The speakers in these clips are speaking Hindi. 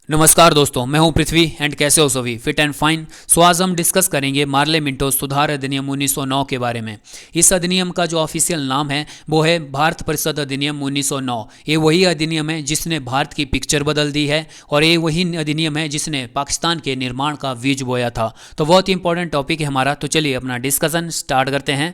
नमस्कार दोस्तों, मैं हूं पृथ्वी एंड कैसे हो सभी फिट एंड फाइन। सो आज हम डिस्कस करेंगे मार्ले मिंटो सुधार अधिनियम 1909 के बारे में। इस अधिनियम का जो ऑफिशियल नाम है वो है भारत परिषद अधिनियम 1909। ये वही अधिनियम है जिसने भारत की पिक्चर बदल दी है और ये वही अधिनियम है जिसने पाकिस्तान के निर्माण का बीज बोया था। तो बहुत ही इंपॉर्टेंट टॉपिक है हमारा। तो चलिए अपना डिस्कशन स्टार्ट करते हैं।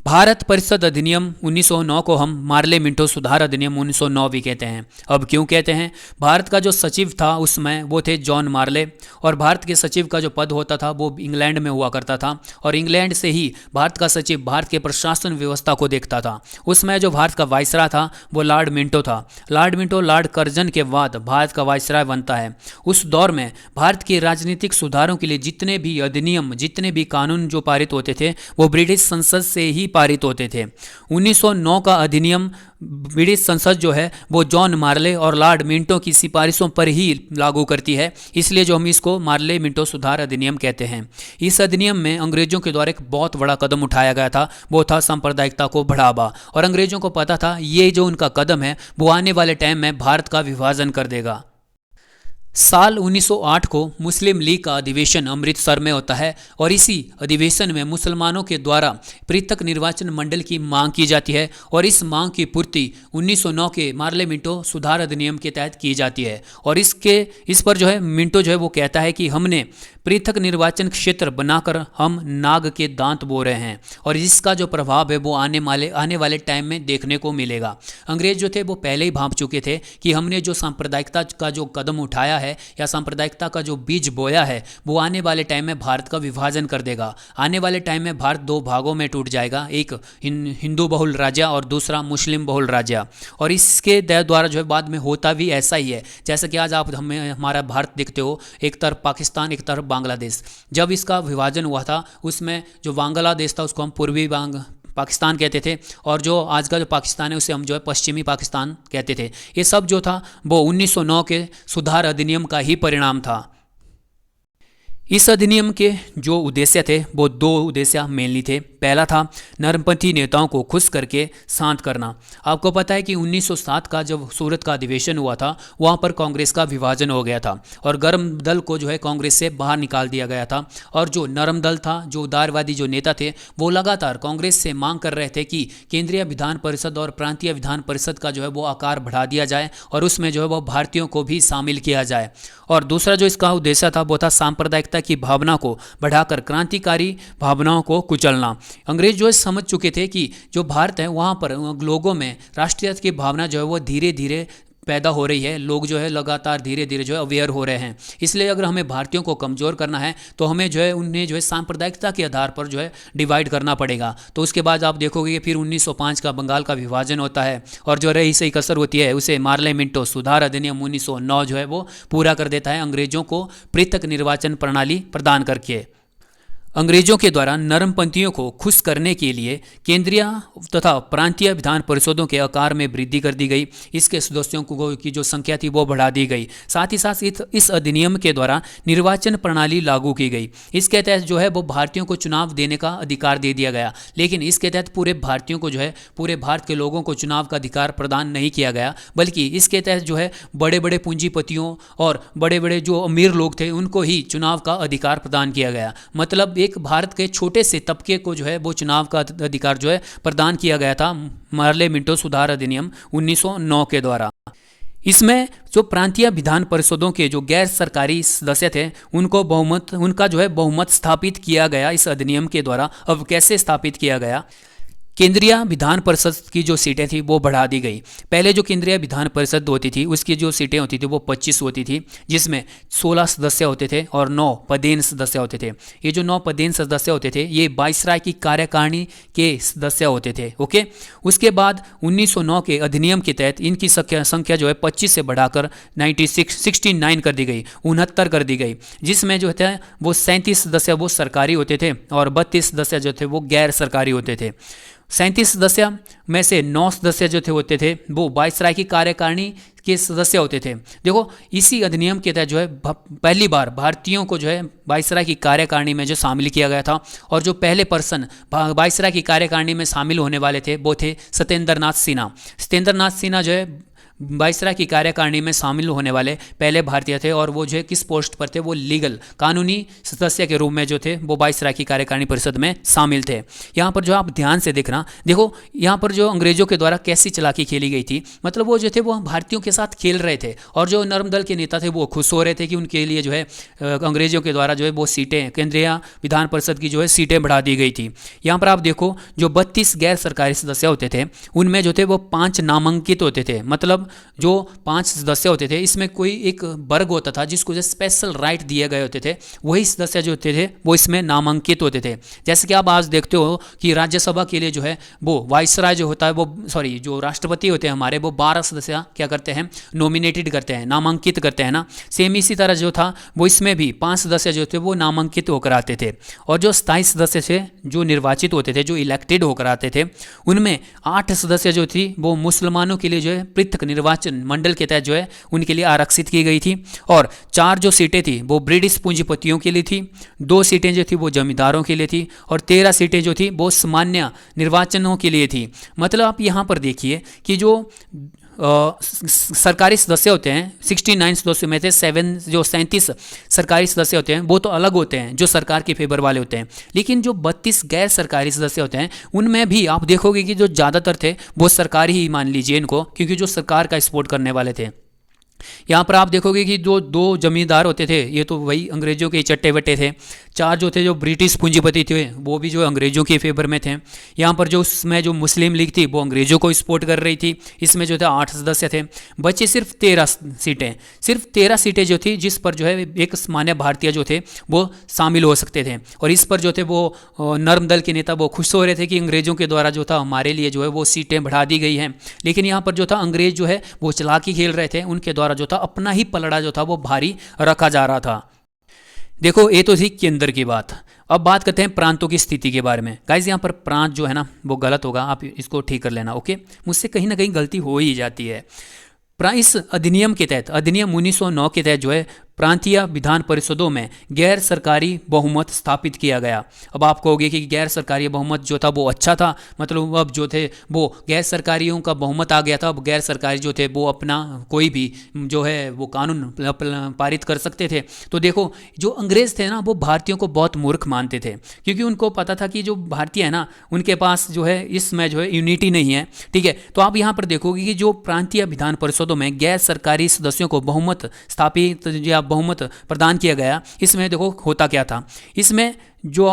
भारत परिषद अधिनियम 1909 को हम मार्ले मिंटो सुधार अधिनियम 1909 भी कहते हैं। अब क्यों कहते हैं? भारत का जो सचिव था उसमें वो थे जॉन मार्ले, और भारत के सचिव का जो पद होता था वो इंग्लैंड में हुआ करता था, और इंग्लैंड से ही भारत का सचिव भारत के प्रशासन व्यवस्था को देखता था। उसमें जो भारत का वायसराय था वो लॉर्ड मिंटो था। लॉर्ड मिंटो लॉर्ड कर्जन के बाद भारत का वायसराय बनता है। उस दौर में भारत के राजनीतिक सुधारों के लिए जितने भी अधिनियम, जितने भी कानून जो पारित होते थे वो ब्रिटिश संसद से ही पारित होते थे। 1909 का अधिनियम ब्रिटिश संसद जो है वो जॉन मार्ले और लॉर्ड मिंटो की सिफारिशों पर ही लागू करती है, इसलिए जो हम इसको मार्ले मिंटो सुधार अधिनियम कहते हैं। इस अधिनियम में अंग्रेजों के द्वारा एक बहुत बड़ा कदम उठाया गया था, वो था सांप्रदायिकता को बढ़ावा। और अंग्रेजों को पता था ये जो उनका कदम है वो आने वाले टाइम में भारत का विभाजन कर देगा। साल 1908 को मुस्लिम लीग का अधिवेशन अमृतसर में होता है, और इसी अधिवेशन में मुसलमानों के द्वारा पृथक निर्वाचन मंडल की मांग की जाती है, और इस मांग की पूर्ति 1909 के मार्ले मिंटो सुधार अधिनियम के तहत की जाती है। और इस पर जो है मिंटो जो है वो कहता है कि हमने पृथक निर्वाचन क्षेत्र बनाकर हम नाग के दांत बो रहे हैं, और इसका जो प्रभाव है वो आने वाले टाइम में देखने को मिलेगा। अंग्रेज जो थे वो पहले ही भांप चुके थे कि हमने जो सांप्रदायिकता का जो कदम उठाया है या सांप्रदायिकता का जो बीज बोया है वो आने वाले टाइम में भारत का विभाजन कर देगा। आने वाले टाइम में भारत दो भागों में टूट जाएगा, एक हिंदू बहुल राज्य और दूसरा मुस्लिम बहुल राज्य। और इसके द्वारा जो है बाद में होता भी ऐसा ही है, जैसा कि आज आप हमारा भारत देखते हो, एक तरफ पाकिस्तान एक तरफ बांग्लादेश। जब इसका विभाजन हुआ था उसमें जो बांग्लादेश था उसको हम पूर्वी पाकिस्तान कहते थे, और जो आज का जो पाकिस्तान है उसे हम जो है पश्चिमी पाकिस्तान कहते थे। ये सब जो था वो 1909 के सुधार अधिनियम का ही परिणाम था। इस अधिनियम के जो उद्देश्य थे वो दो उद्देश्य मेनली थे। पहला था नरमपंथी नेताओं को खुश करके शांत करना। आपको पता है कि 1907 का जब सूरत का अधिवेशन हुआ था वहाँ पर कांग्रेस का विभाजन हो गया था, और गर्म दल को जो है कांग्रेस से बाहर निकाल दिया गया था। और जो नरम दल था, जो उदारवादी जो नेता थे, वो लगातार कांग्रेस से मांग कर रहे थे कि केंद्रीय विधान परिषद और प्रांतीय विधान परिषद का जो है वो आकार बढ़ा दिया जाए, और उसमें जो है वो भारतीयों को भी शामिल किया जाए। और दूसरा जो इसका उद्देश्य था वो था सांप्रदायिकता की भावना को बढ़ाकर क्रांतिकारी भावनाओं को कुचलना। अंग्रेज जो है समझ चुके थे कि जो भारत है वहाँ पर लोगों में राष्ट्रीयता की भावना जो है वो धीरे धीरे पैदा हो रही है। लोग जो है लगातार धीरे धीरे जो है अवेयर हो रहे हैं। इसलिए अगर हमें भारतीयों को कमज़ोर करना है तो हमें जो है उन्हें जो है सांप्रदायिकता के आधार पर जो है डिवाइड करना पड़ेगा। तो उसके बाद आप देखोगे कि फिर 1905 का बंगाल का विभाजन होता है, और जो रही सही कसर होती है उसे मार्ले मिंटो सुधार अधिनियम 1909 जो है वो पूरा कर देता है, अंग्रेजों को पृथक निर्वाचन प्रणाली प्रदान करके। अंग्रेजों के द्वारा नरमपंथियों को खुश करने के लिए केंद्रीय तथा प्रांतीय विधान परिषदों के आकार में वृद्धि कर दी गई। इसके सदस्यों की जो संख्या थी वो बढ़ा दी गई। साथ ही साथ इस अधिनियम के द्वारा निर्वाचन प्रणाली लागू की गई। इसके तहत जो है वो भारतीयों को चुनाव देने का अधिकार दे दिया गया, लेकिन इसके तहत पूरे भारतीयों को जो है, पूरे भारत के लोगों को चुनाव का अधिकार प्रदान नहीं किया गया, बल्कि इसके तहत जो है बड़े बड़े पूंजीपतियों और बड़े बड़े जो अमीर लोग थे उनको ही चुनाव का अधिकार प्रदान किया गया। मतलब एक भारत के छोटे से तबके को जो है वो चुनाव का अधिकार जो है प्रदान किया गया था मार्ले मिंटो सुधार अधिनियम 1909 के द्वारा। इसमें जो प्रांतीय विधान परिषदों के जो गैर सरकारी सदस्य थे उनका जो है बहुमत स्थापित किया गया इस अधिनियम के द्वारा। अब कैसे स्थापित किया गया? केंद्रीय विधान परिषद की जो सीटें थी वो बढ़ा दी गई। पहले जो केंद्रीय विधान परिषद होती थी उसकी जो सीटें होती थी वो 25 होती थी, जिसमें 16 सदस्य होते थे और 9 पदेन सदस्य होते थे। ये जो 9 पदेन सदस्य होते थे ये वायसराय की कार्यकारिणी के सदस्य होते थे। ओके, उसके बाद 1909 के अधिनियम के तहत इनकी संख्या जो है 25 से बढ़ाकर 69 कर दी गई, 69 कर दी गई, जिसमें जो थे वो 37 सदस्य वो सरकारी होते थे और 32 सदस्य जो थे वो गैर सरकारी होते थे। 37 सदस्य में से 9 सदस्य जो थे होते थे वो वायसराय की कार्यकारिणी के सदस्य होते थे। देखो, इसी अधिनियम के तहत जो है पहली बार भारतीयों को जो है वायसराय की कार्यकारिणी में जो शामिल किया गया था, और जो पहले पर्सन वायसराय की कार्यकारिणी में शामिल होने वाले थे वो थे सत्येंद्र नाथ सिन्हा। सत्येंद्र नाथ सिन्हा जो है वाइसराय की कार्यकारिणी में शामिल होने वाले पहले भारतीय थे, और वो जो है किस पोस्ट पर थे, वो लीगल कानूनी सदस्य के रूप में जो थे वो वाइसराय की कार्यकारिणी परिषद में शामिल थे। यहाँ पर जो आप ध्यान से देखना, देखो यहाँ पर जो अंग्रेजों के द्वारा कैसी चालाकी खेली गई थी, मतलब वो जो थे वो भारतीयों के साथ खेल रहे थे, और जो नर्म दल के नेता थे वो खुश हो रहे थे कि उनके लिए जो है अंग्रेजों के द्वारा जो है वो सीटें, केंद्रीय विधान परिषद की जो है सीटें बढ़ा दी गई थी। यहाँ पर आप देखो जो 32 गैर सरकारी सदस्य होते थे उनमें जो थे वो 5 नामांकित होते थे, मतलब जो 5 सदस्य होते थे इसमें कोई एक वर्ग होता था जिसको जो स्पेशल राइट दिए गए होते थे, वही सदस्य जो होते थे वो इसमें नामांकित होते थे। जैसे कि आप आज देखते हो कि राज्यसभा के लिए जो है वो वाइसराय जो होता है वो जो राष्ट्रपति होते हैं हमारे, वो 12 सदस्य क्या करते हैं, नॉमिनेटेड करते हैं, नामांकित करते हैं ना। सेम इसी तरह जो था वो इसमें भी 5 सदस्य जो थे वो नामांकित होकर आते थे, और जो स्थायी सदस्य थे जो निर्वाचित होते थे, जो इलेक्टेड होकर आते थे, उनमें 8 सदस्य जो थी वो मुसलमानों के लिए जो है पृथक निर्वाचन मंडल के तहत जो है उनके लिए आरक्षित की गई थी, और 4 जो सीटें थी वो ब्रिटिश पूंजीपतियों के लिए थी, 2 सीटें जो थी वो जमींदारों के लिए थी, और 13 सीटें जो थी वो सामान्य निर्वाचनों के लिए थी। मतलब आप यहाँ पर देखिए कि जो सरकारी सदस्य होते हैं 69 सदस्यों में से 37 सरकारी सदस्य होते हैं वो तो अलग होते हैं जो सरकार के फेवर वाले होते हैं, लेकिन जो 32 गैर सरकारी सदस्य होते हैं उनमें भी आप देखोगे कि जो ज़्यादातर थे वो सरकारी ही मान लीजिए इनको, क्योंकि जो सरकार का सपोर्ट करने वाले थे। यहाँ पर आप देखोगे कि जो 2 जमींदार होते थे ये तो वही अंग्रेजों के चट्टे बट्टे थे, 4 जो थे जो ब्रिटिश पूंजीपति थे वो भी जो अंग्रेजों के फेवर में थे। यहाँ पर जो उसमें जो मुस्लिम लीग थी वो अंग्रेजों को सपोर्ट कर रही थी, इसमें जो थे 8 सदस्य थे। बचे सिर्फ 13 सीटें, सिर्फ 13 सीटें जो थी जिस पर जो है एक सामान्य भारतीय जो थे वो शामिल हो सकते थे, और इस पर जो थे वो नर्म दल के नेता वो खुश हो रहे थे कि अंग्रेजों के द्वारा जो था हमारे लिए जो है वो सीटें बढ़ा दी गई हैं। लेकिन यहाँ पर जो था अंग्रेज जो है वो चालाकी खेल रहे थे, उनके द्वारा जो था अपना ही पलड़ा जो था वो भारी रखा जा रहा था। देखो ये तो थी केंद्र की बात। अब बात करते हैं प्रांतों की स्थिति के बारे में। गाइज यहाँ पर प्रांत जो है ना वो गलत होगा, आप इसको ठीक कर लेना, ओके। मुझसे कहीं ना कहीं गलती हो ही जाती है। इस अधिनियम के तहत, अधिनियम 1909 के तहत जो है प्रांतीय विधान परिषदों में गैर सरकारी बहुमत स्थापित किया गया। अब आप कहोगे कि गैर सरकारी बहुमत जो था वो अच्छा था, मतलब अब जो थे वो गैर सरकारियों का बहुमत आ गया था, अब गैर सरकारी जो थे वो अपना कोई भी जो है वो कानून पारित कर सकते थे। तो देखो जो अंग्रेज थे ना वो भारतीयों को बहुत मूर्ख मानते थे, क्योंकि उनको पता था कि जो भारतीय है ना उनके पास जो है इसमें जो है यूनिटी नहीं है, ठीक है। तो आप यहाँ पर देखोगे कि जो प्रांतीय विधान परिषदों में गैर सरकारी सदस्यों को बहुमत स्थापित या बहुमत प्रदान किया गया, इसमें देखो होता क्या था, इसमें जो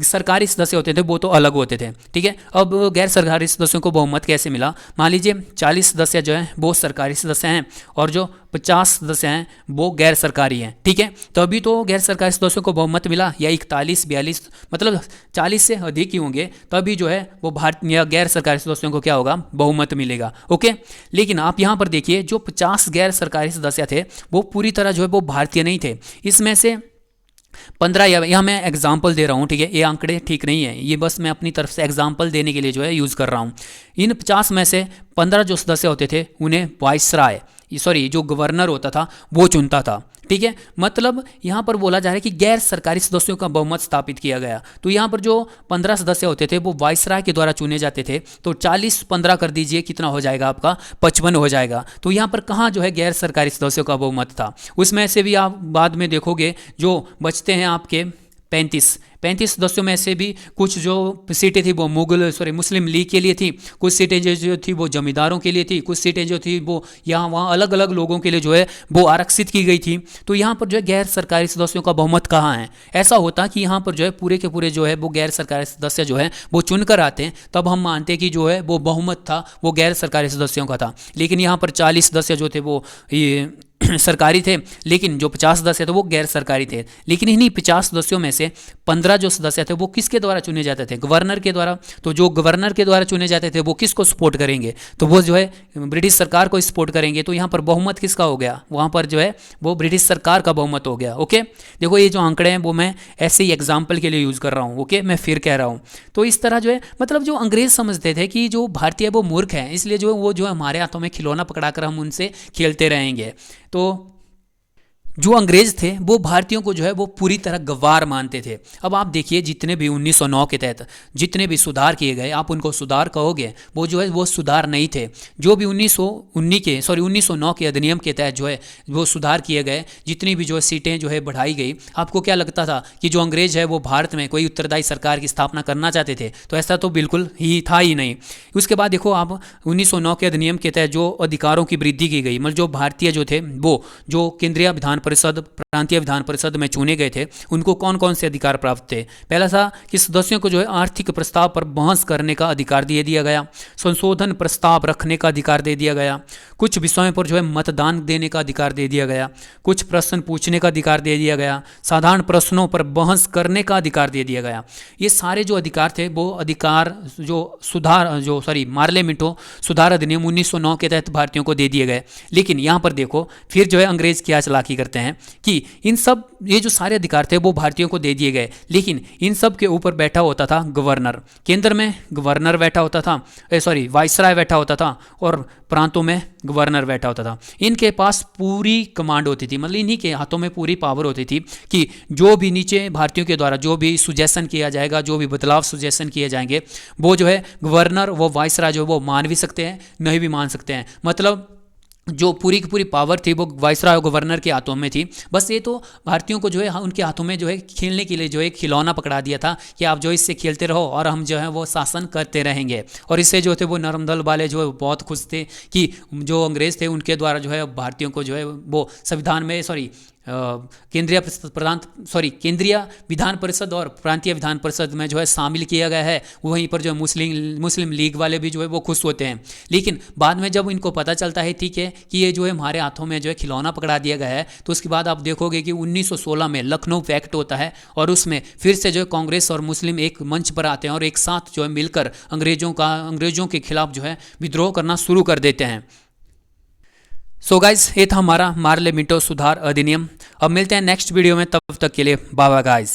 सरकारी सदस्य होते थे वो तो अलग होते थे, ठीक है। अब गैर सरकारी सदस्यों को बहुमत कैसे मिला? मान लीजिए 40 सदस्य जो हैं वो सरकारी सदस्य हैं और जो 50 सदस्य हैं वो गैर सरकारी हैं, ठीक है। तो अभी तो गैर सरकारी सदस्यों को बहुमत मिला, या 41-42 मतलब 40 से अधिक ही होंगे, तभी जो है वो भारत या गैर सरकारी सदस्यों को क्या होगा, बहुमत मिलेगा, ओके। लेकिन आप यहाँ पर देखिए जो 50 गैर सरकारी सदस्य थे वो पूरी तरह जो है वो भारतीय नहीं थे। इसमें से 15, यहाँ मैं एग्जाम्पल दे रहा हूँ, ठीक है, ये आंकड़े ठीक नहीं है, ये बस मैं अपनी तरफ से एग्जाम्पल देने के लिए जो है यूज़ कर रहा हूँ। इन 50 में से 15 जो सदस्य होते थे उन्हें वाइसराय जो गवर्नर होता था वो चुनता था, ठीक है। मतलब यहाँ पर बोला जा रहा है कि गैर सरकारी सदस्यों का बहुमत स्थापित किया गया। तो यहाँ पर जो 15 सदस्य होते थे वो वाइसराय के द्वारा चुने जाते थे, तो 40-15 कर दीजिए, कितना हो जाएगा आपका, 55 हो जाएगा। तो यहाँ पर कहाँ जो है गैर सरकारी सदस्यों का बहुमत था, उसमें से भी आप बाद में देखोगे जो बचते हैं आपके 35 सदस्यों में से भी कुछ जो सीटें थी वो मुस्लिम लीग के लिए थी, कुछ सीटें जो थी वो जमींदारों के लिए थी, कुछ सीटें जो थी वो यहाँ वहाँ अलग अलग लोगों के लिए जो है वो आरक्षित की गई थी। तो यहाँ पर जो है गैर सरकारी सदस्यों का बहुमत कहाँ है? ऐसा होता कि यहाँ पर जो है पूरे के पूरे जो है वो गैर सरकारी सदस्य जो है वो चुनकर आते हैं, तब हम मानते हैं कि जो है वो बहुमत था वो गैर सरकारी सदस्यों का था। लेकिन यहाँ पर 40 सदस्य जो थे वो ये सरकारी थे, लेकिन जो 50 सदस्य थे वो गैर सरकारी थे। लेकिन इन्हीं 50 सदस्यों में से 15 जो सदस्य थे वो किसके द्वारा चुने जाते थे? गवर्नर के द्वारा। तो जो गवर्नर के द्वारा चुने जाते थे वो किसको सपोर्ट करेंगे? तो वो जो है ब्रिटिश सरकार को सपोर्ट करेंगे। तो यहाँ पर बहुमत किसका हो गया? वहाँ पर जो है वो ब्रिटिश सरकार का बहुमत हो गया, ओके। देखो ये जो आंकड़े हैं वो मैं ऐसे ही एग्जाम्पल के लिए यूज़ कर रहा हूँ, ओके, मैं फिर कह रहा हूँ। तो इस तरह जो है मतलब जो अंग्रेज समझते थे कि जो भारतीय वो मूर्ख हैं, इसलिए जो है वो जो है हमारे हाथों में खिलौना पकड़ा कर हम उनसे खेलते रहेंगे। तो जो अंग्रेज थे वो भारतीयों को जो है वो पूरी तरह गंवार मानते थे। अब आप देखिए जितने भी 1909 के तहत जितने भी सुधार किए गए, आप उनको सुधार कहोगे, वो जो है वो सुधार नहीं थे। जो भी 1909 के अधिनियम के तहत जो है वो सुधार किए गए, जितनी भी जो है सीटें जो है बढ़ाई गई, आपको क्या लगता था कि जो अंग्रेज है वो भारत में कोई उत्तरदायी सरकार की स्थापना करना चाहते थे? तो ऐसा तो बिल्कुल ही था ही नहीं। उसके बाद देखो आप 1909 के अधिनियम के तहत जो अधिकारों की वृद्धि की गई, मतलब जो भारतीय जो थे वो जो केंद्रीय विधान परिषद, प्रांतीय विधान परिषद में चुने गए थे, उनको कौन कौन से अधिकार प्राप्त थे? पहला था कि सदस्यों को जो है आर्थिक प्रस्ताव पर बहस करने का अधिकार दे दिया गया, संशोधन प्रस्ताव रखने का अधिकार दे दिया गया, कुछ विषयों पर जो है मतदान देने का अधिकार दे दिया गया, कुछ प्रश्न पूछने का अधिकार दे दिया गया, साधारण प्रश्नों पर बहस करने का अधिकार दे दिया गया। ये सारे जो अधिकार थे वो अधिकार जो मार्ले मिंटो सुधार अधिनियम 1909 के तहत भारतीयों को दे दिए गए। लेकिन यहाँ पर देखो फिर जो है अंग्रेज क्या चालाकी करते हैं कि इन सब ये जो सारे अधिकार थे वो भारतीयों को दे दिए गए, लेकिन इन सब के ऊपर बैठा होता था गवर्नर। केंद्र में गवर्नर बैठा होता था, वाइसराय बैठा होता था, और प्रांतों में गवर्नर बैठा होता था। इनके पास पूरी कमांड होती थी, मतलब इन्हीं के हाथों में पूरी पावर होती थी कि जो भी नीचे भारतीयों के द्वारा जो भी सुजेशन किया जाएगा, जो भी बदलाव सुजेशन किए जाएंगे, वो जो है गवर्नर वो वाइसराय जो वो मान भी सकते हैं, नहीं भी मान सकते हैं। मतलब जो पूरी की पूरी पावर थी वो वाइसराय और गवर्नर के हाथों में थी। बस ये तो भारतीयों को जो है उनके हाथों में जो है खेलने के लिए जो है खिलौना पकड़ा दिया था कि आप जो इससे खेलते रहो और हम जो है वो शासन करते रहेंगे। और इससे जो थे वो नरम दल वाले जो है बहुत खुश थे कि जो अंग्रेज थे उनके द्वारा जो है भारतीयों को जो है वो संविधान में केंद्रीय विधान परिषद और प्रांतीय विधान परिषद में जो है शामिल किया गया है। वहीं पर जो मुस्लिम लीग वाले भी जो है वो खुश होते हैं। लेकिन बाद में जब इनको पता चलता है ठीक है कि ये जो है हमारे हाथों में जो है खिलौना पकड़ा दिया गया है, तो उसके बाद आप देखोगे कि 1916 में लखनऊ पैक्ट होता है और उसमें फिर से जो है कांग्रेस और मुस्लिम एक मंच पर आते हैं और एक साथ जो है मिलकर अंग्रेजों के खिलाफ जो है विद्रोह करना शुरू कर देते हैं। सो गाइज ये था हमारा मार्ले मिंटो सुधार अधिनियम। अब मिलते हैं नेक्स्ट वीडियो में, तब तक के लिए बाय बाय गाइज।